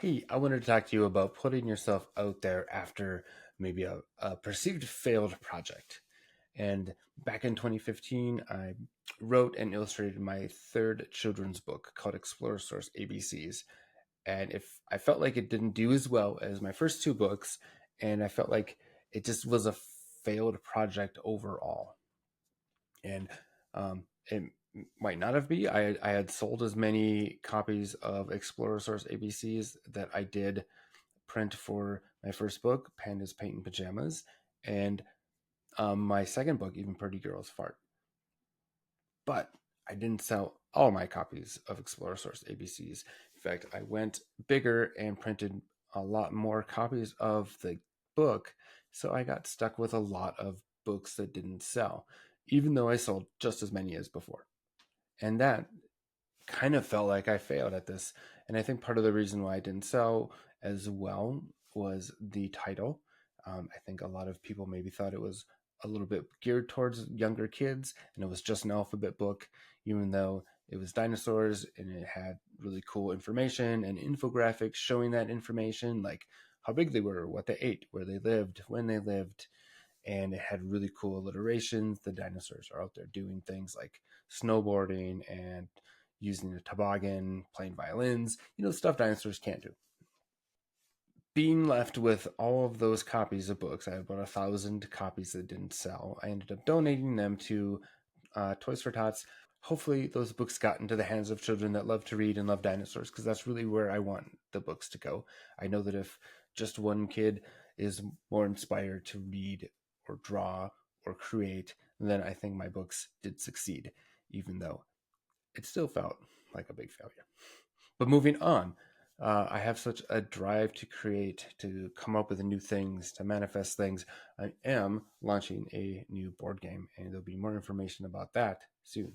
Hey, I wanted to talk to you about putting yourself out there after maybe a perceived failed project. And back in 2015, I wrote and illustrated my third children's book called Explorasaurus ABCs. And if I felt like it didn't do as well as my first two books, and I felt like it just was a failed project overall. And it might not have been. I had sold as many copies of Explorasaurus ABCs that I did print for my first book, Pandas Paint in Pajamas, and my second book, Even Pretty Girls Fart. But I didn't sell all my copies of Explorasaurus ABCs. In fact, I went bigger and printed a lot more copies of the book, so I got stuck with a lot of books that didn't sell, even though I sold just as many as before. And that kind of felt like I failed at this. And I think part of the reason why I didn't sell as well was the title. I think a lot of people maybe thought it was a little bit geared towards younger kids, and it was just an alphabet book, even though it was dinosaurs and it had really cool information and infographics showing that information, like how big they were, what they ate, where they lived, when they lived, and it had really cool alliterations. The dinosaurs are out there doing things like snowboarding and using a toboggan, playing violins, stuff dinosaurs can't do. Being left with all of those copies of books, I have about 1,000 copies that didn't sell. I ended up donating them to Toys for Tots. Hopefully, those books got into the hands of children that love to read and love dinosaurs, because that's really where I want the books to go. I know that if just one kid is more inspired to read or draw or create, then I think my books did succeed, even though it still felt like a big failure. But moving on, I have such a drive to create, to come up with new things, to manifest things. I am launching a new board game, and there'll be more information about that soon.